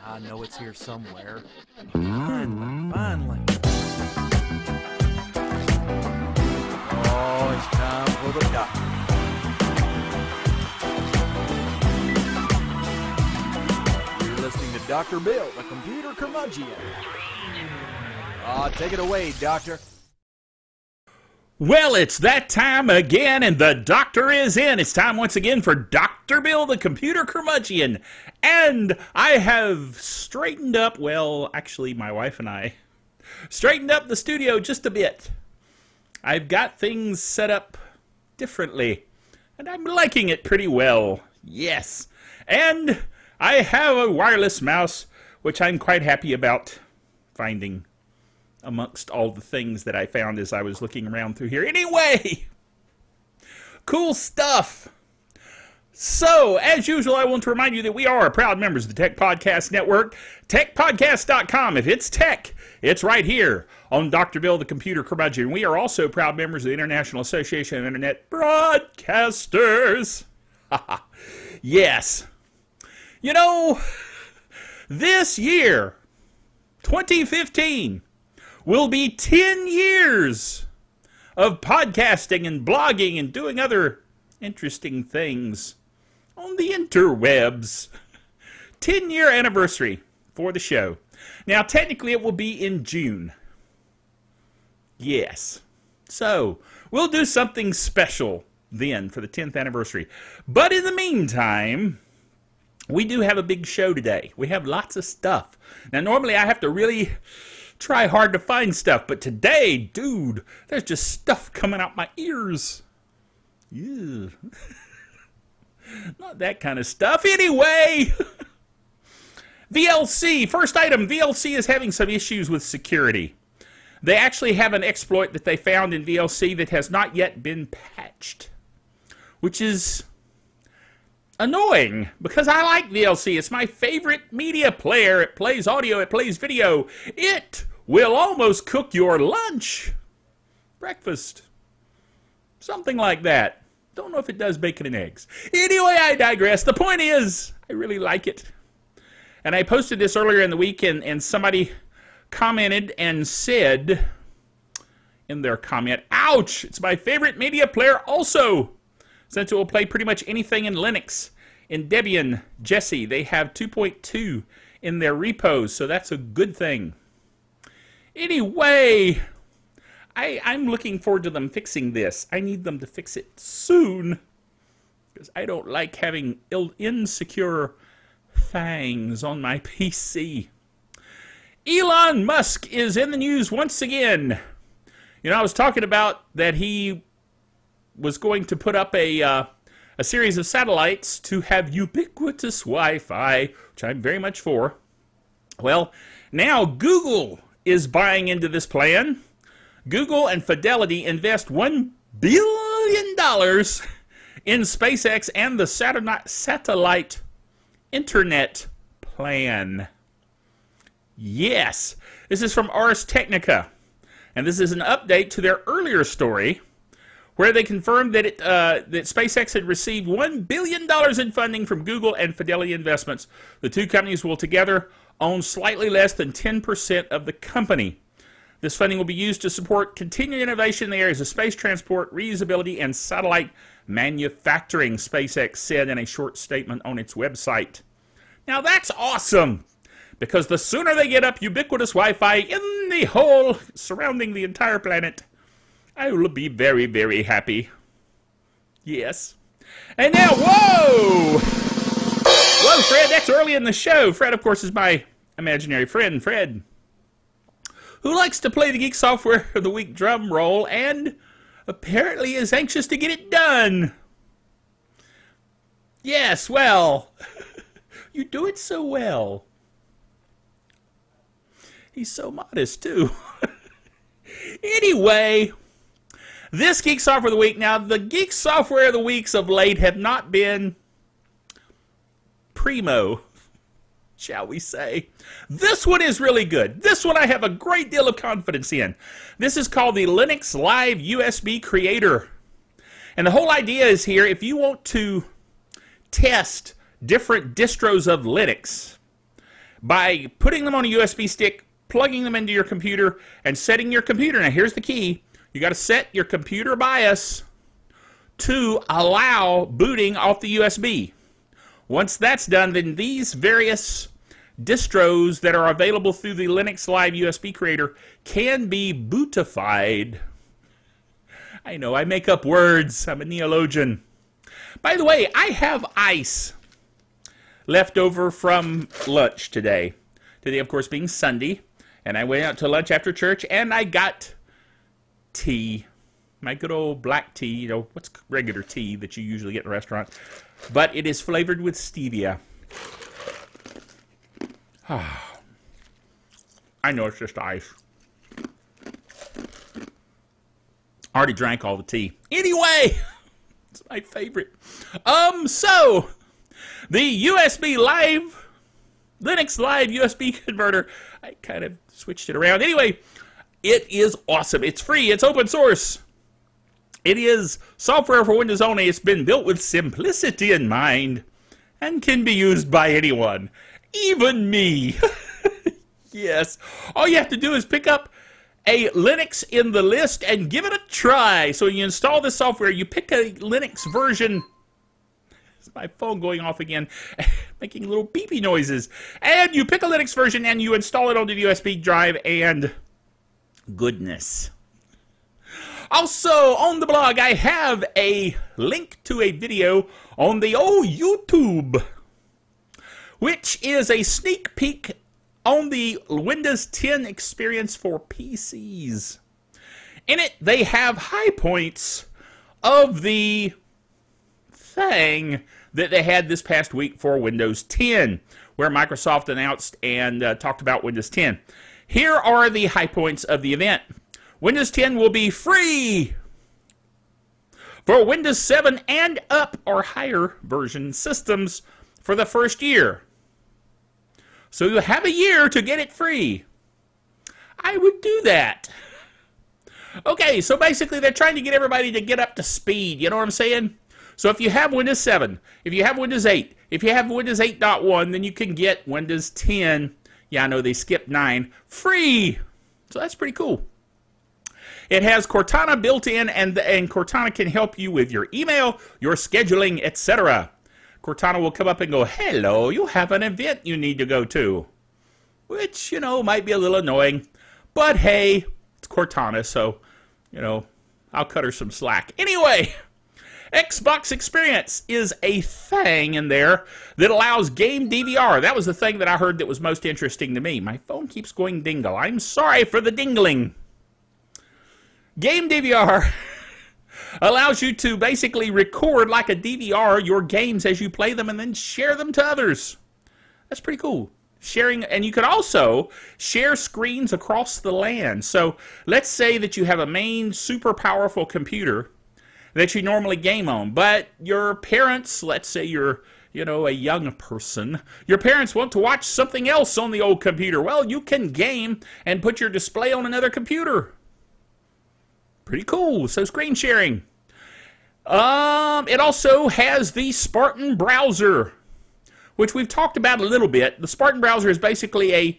I know it's here somewhere. Finally. Oh, it's time for the doctor. You're listening to Dr. Bill, the computer curmudgeon. Take it away, Doctor. Well, it's that time again, and the doctor is in. It's time once again for Dr. Bill, the computer curmudgeon. And I have straightened up, well, actually, my wife and I straightened up the studio just a bit. I've got things set up differently, and I'm liking it pretty well. Yes. And I have a wireless mouse, which I'm quite happy about finding amongst all the things that I found as I was looking around through here. Anyway, cool stuff. So, as usual, I want to remind you that we are proud members of the Tech Podcast Network, techpodcast.com. If it's tech, it's right here on Dr. Bill, the computer curmudgeon. We are also proud members of the International Association of Internet Broadcasters. Yes. You know, this year, 2015, will be 10 years of podcasting and blogging and doing other interesting things on the interwebs. 10-year anniversary for the show. Now, technically, it will be in June. Yes. So, we'll do something special then for the 10th anniversary. But in the meantime, we do have a big show today. We have lots of stuff. Now, normally I have to really try hard to find stuff, but today, dude, there's just stuff coming out my ears. Ew. Not that kind of stuff. Anyway, VLC, first item, VLC is having some issues with security. They actually have an exploit that they found in VLC that has not yet been patched, which is annoying, because I like VLC. It's my favorite media player. It plays audio, it plays video. It will almost cook your lunch, breakfast, something like that. Don't know if it does bacon and eggs. Anyway, I digress. The point is, I really like it. And I posted this earlier in the week, and somebody commented and said in their comment, ouch, it's my favorite media player also, since it will play pretty much anything in Linux. In Debian, Jesse, they have 2.2 in their repos, so that's a good thing. Anyway, I'm looking forward to them fixing this. I need them to fix it soon, because I don't like having insecure things on my PC. Elon Musk is in the news once again. You know, I was talking about that he was going to put up a series of satellites to have ubiquitous Wi-Fi, which I'm very much for. Well, now Google is buying into this plan. Google and Fidelity invest $1 billion in SpaceX and the satellite internet plan. Yes, this is from Ars Technica, and this is an update to their earlier story, where they confirmed that that SpaceX had received $1 billion in funding from Google and Fidelity Investments. The two companies will together own slightly less than 10% of the company. This funding will be used to support continued innovation in the areas of space transport, reusability, and satellite manufacturing, SpaceX said in a short statement on its website. Now that's awesome, because the sooner they get up ubiquitous Wi-Fi in the whole surrounding the entire planet, I will be very, very happy. Yes. And now, whoa! Whoa, Fred, that's early in the show. Fred, of course, is my imaginary friend, Fred, who likes to play the Geek Software of the Week drum roll and apparently is anxious to get it done. Yes, well, you do it so well. He's so modest, too. Anyway, this Geek Software of the Week. Now, the Geek Software of the Weeks of late have not been primo, shall we say. This one is really good. This one I have a great deal of confidence in. This is called the LinuxLive USB Creator. And the whole idea is here, if you want to test different distros of Linux by putting them on a USB stick, plugging them into your computer, and setting your computer. Now, here's the key. You got to set your computer BIOS to allow booting off the USB. Once that's done, then these various distros that are available through the LinuxLive USB Creator can be bootified. I know, I make up words. I'm a neologian. By the way, I have ice left over from lunch today. Today, of course, being Sunday. And I went out to lunch after church, and I got tea. My good old black tea. You know, what's regular tea that you usually get in a restaurant? But it is flavored with stevia. I know it's just ice. I already drank all the tea. Anyway, it's my favorite. So, the LinuxLive USB converter, I kind of switched it around. Anyway, it is awesome. It's free. It's open source. It is software for Windows only. It's been built with simplicity in mind and can be used by anyone, even me. Yes. All you have to do is pick up a Linux in the list and give it a try. So you install this software, you pick a Linux version. Is my phone going off again, making little beepy noises. And you pick a Linux version and you install it onto the USB drive, and goodness. Also, on the blog, I have a link to a video on the old YouTube, which is a sneak peek on the Windows 10 experience for PCs. In it, they have high points of the thing that they had this past week for Windows 10, where Microsoft announced and talked about Windows 10. Here are the high points of the event. Windows 10 will be free for Windows 7 and up or higher version systems for the first year. So you have a year to get it free. I would do that. Okay, so basically they're trying to get everybody to get up to speed. You know what I'm saying? So if you have Windows 7, if you have Windows 8, if you have Windows 8.1, then you can get Windows 10. Yeah, I know they skipped 9. Free! So that's pretty cool. It has Cortana built in, and Cortana can help you with your email, your scheduling, etc. Cortana will come up and go, hello, you have an event you need to go to. Which, you know, might be a little annoying. But hey, it's Cortana, so, you know, I'll cut her some slack. Anyway, Xbox Experience is a thing in there that allows game DVR. That was the thing that I heard that was most interesting to me. My phone keeps going dingle. I'm sorry for the dingling. Game DVR allows you to basically record like a DVR your games as you play them and then share them to others. That's pretty cool. Sharing, and you can also share screens across the LAN. So let's say that you have a main super powerful computer that you normally game on, but your parents, let's say you're, you know, a young person, your parents want to watch something else on the old computer. Well, you can game and put your display on another computer. Pretty cool. So screen sharing. It also has the Spartan browser, which we've talked about a little bit. The Spartan browser is basically a,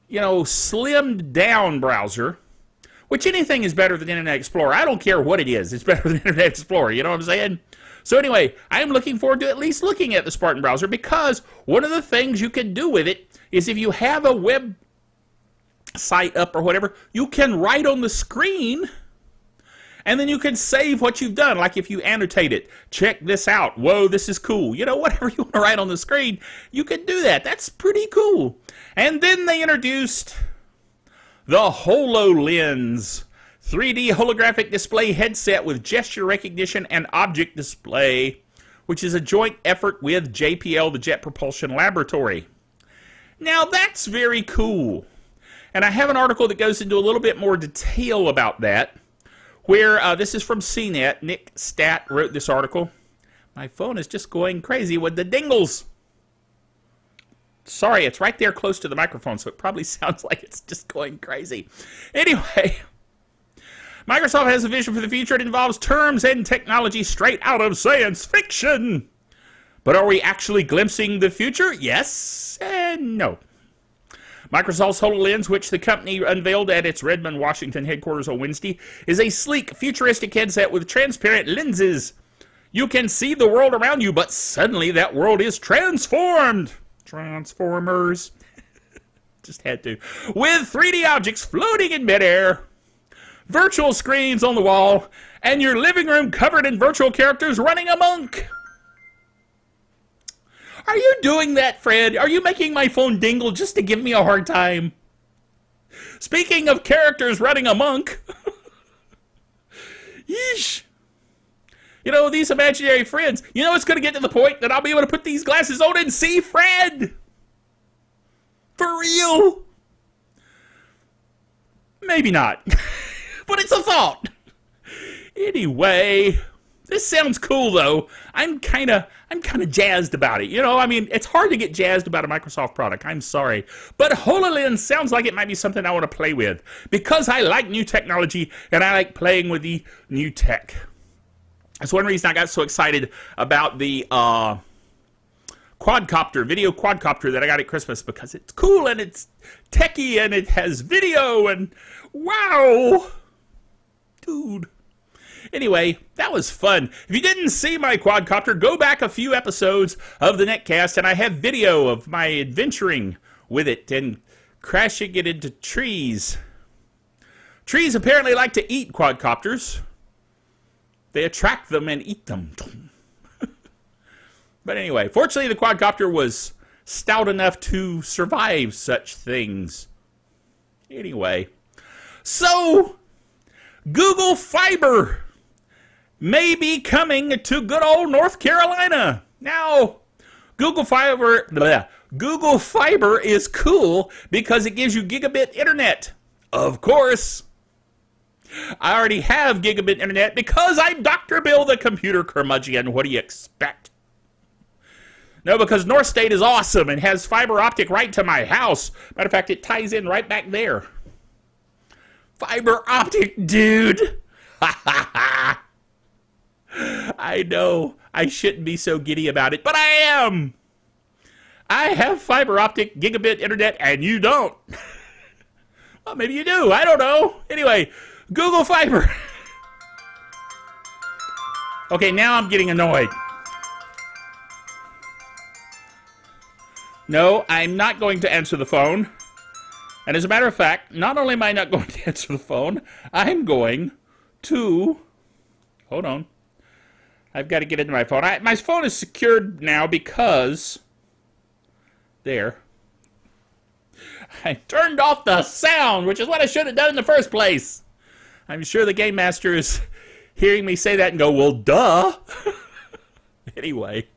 you know, slimmed down browser, which anything is better than Internet Explorer. I don't care what it is. It's better than Internet Explorer. You know what I'm saying? So anyway, I am looking forward to at least looking at the Spartan browser, because one of the things you can do with it is if you have a web site up or whatever, you can write on the screen. And then you can save what you've done, like if you annotate it. Check this out. Whoa, this is cool. You know, whatever you want to write on the screen, you can do that. That's pretty cool. And then they introduced the HoloLens 3D holographic display headset with gesture recognition and object display, which is a joint effort with JPL, the Jet Propulsion Laboratory. Now, that's very cool. And I have an article that goes into a little bit more detail about that, where this is from CNET. Nick Stat wrote this article. My phone is just going crazy with the dingles. Sorry, it's right there close to the microphone, so it probably sounds like it's just going crazy. Anyway, Microsoft has a vision for the future. It involves terms and technology straight out of science fiction. But are we actually glimpsing the future? Yes and no. Microsoft's HoloLens, which the company unveiled at its Redmond, Washington headquarters on Wednesday, is a sleek, futuristic headset with transparent lenses. You can see the world around you, but suddenly that world is transformed. Transformers. Just had to. With 3D objects floating in midair, virtual screens on the wall, and your living room covered in virtual characters running amok. Are you doing that, Fred? Are you making my phone dingle just to give me a hard time? Speaking of characters running amok, yeesh. You know, these imaginary friends, you know, it's going to get to the point that I'll be able to put these glasses on and see Fred. For real. Maybe not. But it's a thought. Anyway, this sounds cool, though. I'm kind of jazzed about it. You know, I mean, it's hard to get jazzed about a Microsoft product. I'm sorry. But HoloLens sounds like it might be something I want to play with. Because I like new technology, and I like playing with the new tech. That's one reason I got so excited about the quadcopter, video quadcopter that I got at Christmas, because it's cool and it's techy and it has video and wow, dude. Anyway, that was fun. If you didn't see my quadcopter, go back a few episodes of the Netcast and I have video of my adventuring with it and crashing it into trees. Trees apparently like to eat quadcopters. They attract them and eat them. But anyway, fortunately the quadcopter was stout enough to survive such things. Anyway, so Google Fiber may be coming to good old North Carolina. Now, Google Fiber is cool because it gives you gigabit internet. Of course. I already have gigabit internet because I'm Dr. Bill the computer curmudgeon. What do you expect? No, because North State is awesome and has fiber optic right to my house. Matter of fact, it ties in right back there. Fiber optic, dude. Ha ha ha. I know I shouldn't be so giddy about it, but I am. I have fiber optic gigabit internet and you don't. Well, maybe you do. I don't know. Anyway, Google Fiber. Okay, now I'm getting annoyed. No, I'm not going to answer the phone. And as a matter of fact, not only am I not going to answer the phone, I'm going to... Hold on. I've got to get into my phone. My phone is secured now because... There. I turned off the sound, which is what I should have done in the first place. I'm sure the Game Master is hearing me say that and go, well, duh. Anyway,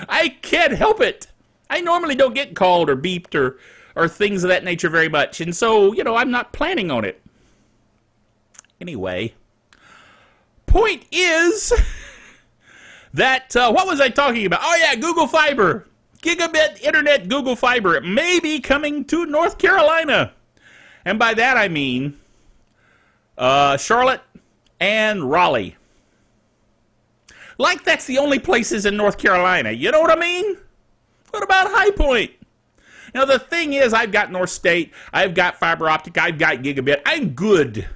I can't help it. I normally don't get called or beeped or things of that nature very much. And so, you know, I'm not planning on it. Anyway, point is that, what was I talking about? Oh, yeah, Google Fiber. Gigabit Internet Google Fiber. It may be coming to North Carolina. And by that I mean Charlotte and Raleigh. Like that's the only places in North Carolina. You know what I mean? What about High Point? Now the thing is, I've got North State, I've got fiber optic, I've got gigabit. I'm good.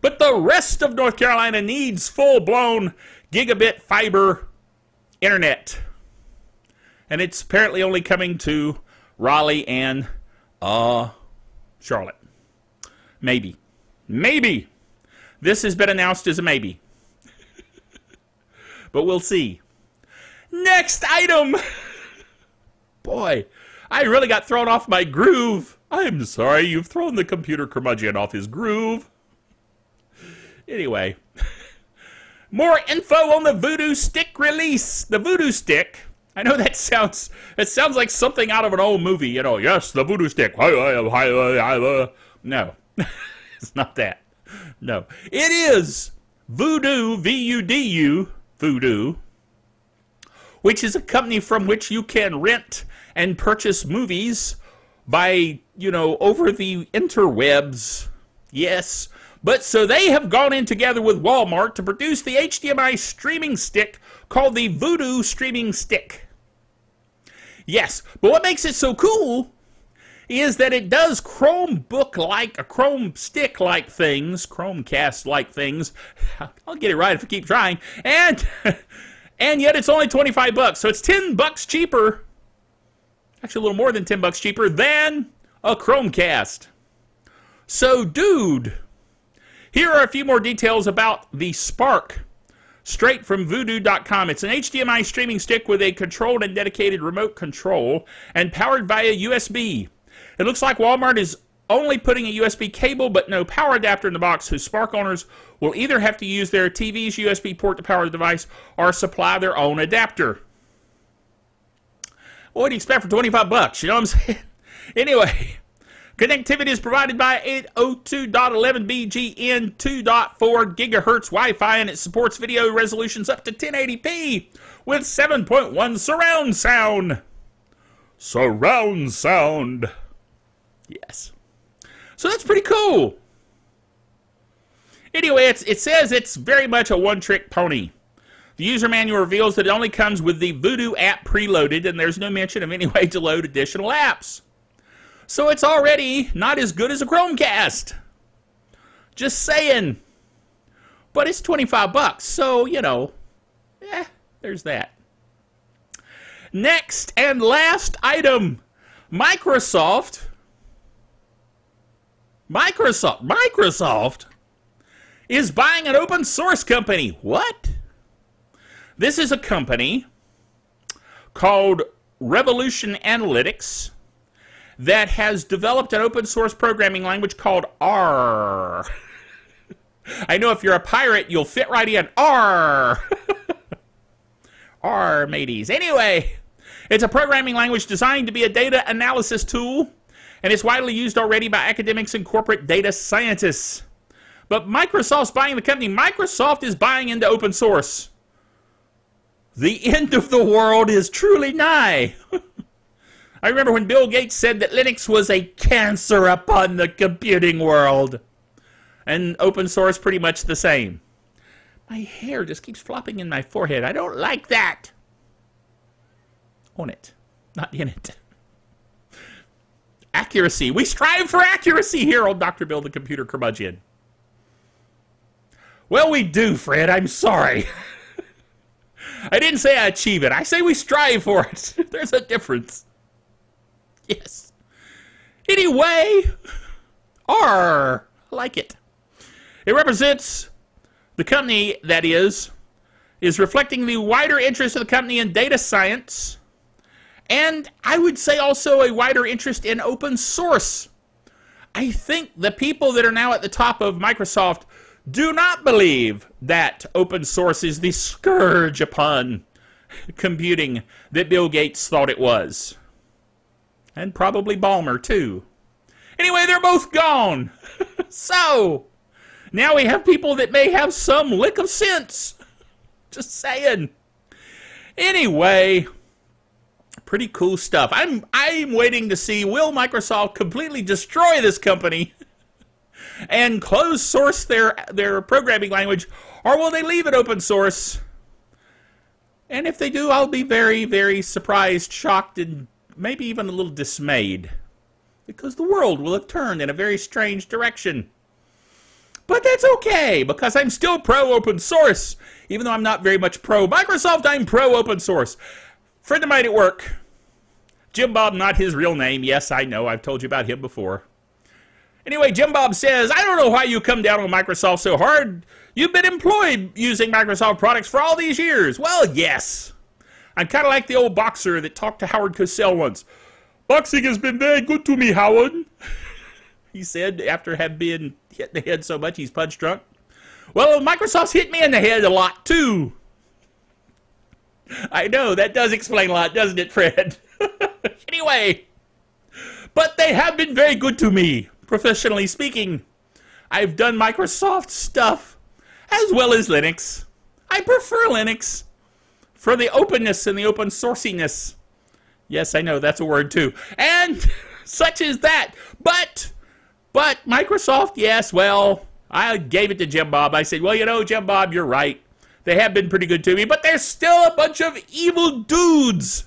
But the rest of North Carolina needs full-blown gigabit fiber internet. And it's apparently only coming to Raleigh and Charlotte. Maybe. Maybe. This has been announced as a maybe. But we'll see. Next item. Boy, I really got thrown off my groove. I'm sorry, you've thrown the computer curmudgeon off his groove. Anyway. More info on the Voodoo Stick release. The Voodoo Stick. I know that sounds like something out of an old movie, you know. Yes, the Voodoo Stick. No, it's not that. No, it is Vudu, V-U-D-U, Vudu, which is a company from which you can rent and purchase movies by, you know, over the interwebs. Yes, but so they have gone in together with Walmart to produce the HDMI streaming stick called the Voodoo streaming stick. Yes, but what makes it so cool is that it does Chromebook-like, Chrome stick-like things, Chromecast-like things. I'll get it right if I keep trying. And yet it's only $25, so it's $10 cheaper. Actually, a little more than $10 cheaper than a Chromecast. So, dude, here are a few more details about the Spark, straight from Voodoo.com. It's an HDMI streaming stick with a controlled and dedicated remote control and powered via USB. It looks like Walmart is only putting a USB cable but no power adapter in the box, so Spark owners will either have to use their TV's USB port to power the device or supply their own adapter. What do you expect for $25? You know what I'm saying? Anyway, connectivity is provided by 802.11bgn 2.4 gigahertz Wi-Fi, and it supports video resolutions up to 1080p with 7.1 surround sound. Surround sound. Yes. So that's pretty cool. Anyway, it says it's very much a one-trick pony. The user manual reveals that it only comes with the Vudu app preloaded, and there's no mention of any way to load additional apps. So it's already not as good as a Chromecast. Just saying. But it's $25, so, you know, there's that. Next and last item. Microsoft is buying an open source company. What? This is a company called Revolution Analytics that has developed an open source programming language called R. I know if you're a pirate, you'll fit right in. R. R, mateys. Anyway, it's a programming language designed to be a data analysis tool, and it's widely used already by academics and corporate data scientists. But Microsoft's buying the company. Microsoft is buying into open source. The end of the world is truly nigh. I remember when Bill Gates said that Linux was a cancer upon the computing world. And open source pretty much the same. My hair just keeps flopping in my forehead. I don't like that. On it, not in it. Accuracy. We strive for accuracy here, old Dr. Bill the Computer Curmudgeon. Well, we do, Fred. I'm sorry. I didn't say I achieve it. I say we strive for it. There's a difference. Yes. Anyway, R. I like it. It represents the company, that is reflecting the wider interest of the company in data science, and I would say also a wider interest in open source. I think the people that are now at the top of Microsoft do not believe that open source is the scourge upon computing that Bill Gates thought it was. And probably Ballmer, too. Anyway, they're both gone. So, now we have people that may have some lick of sense. Just saying. Anyway, pretty cool stuff. I'm waiting to see, will Microsoft completely destroy this company and close source their programming language, or will they leave it open source? And if they do, I'll be very, very surprised, shocked, and maybe even a little dismayed, because the world will have turned in a very strange direction. But that's okay, because I'm still pro-open source. Even though I'm not very much pro-Microsoft, I'm pro-open source. Friend of mine at work, JimBob, not his real name. Yes, I know. I've told you about him before. Anyway, JimBob says, I don't know why you come down on Microsoft so hard. You've been employed using Microsoft products for all these years. Well, yes. I'm kind of like the old boxer that talked to Howard Cosell once. Boxing has been very good to me, Howard. He said after having been hit in the head so much he's punch drunk. Well, Microsoft's hit me in the head a lot, too. I know, that does explain a lot, doesn't it, Fred? Anyway, but they have been very good to me, professionally speaking. I've done Microsoft stuff, as well as Linux. I prefer Linux for the openness and the open sourciness. Yes, I know, that's a word, too. And such is that. But Microsoft, yes, well, I gave it to JimBob. I said, well, you know, JimBob, you're right. They have been pretty good to me, but they're still a bunch of evil dudes.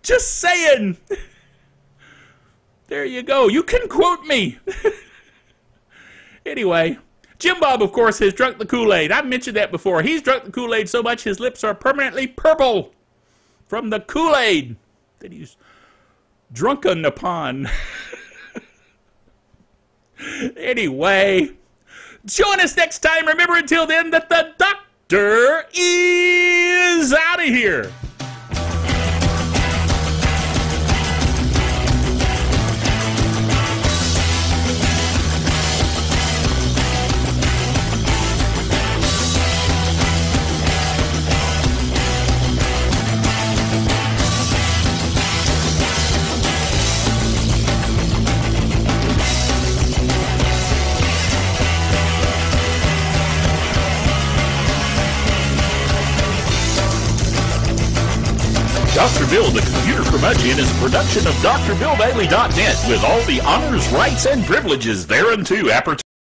Just saying. There you go. You can quote me. Anyway, JimBob, of course, has drunk the Kool-Aid. I've mentioned that before. He's drunk the Kool-Aid so much his lips are permanently purple from the Kool-Aid that he's drunken upon. Anyway, join us next time. Remember, until then, that the doctor is out of here. Dr. Bill, the Computer Curmudgeon, is a production of DrBillDaily.net with all the honors, rights, and privileges thereunto appertaining.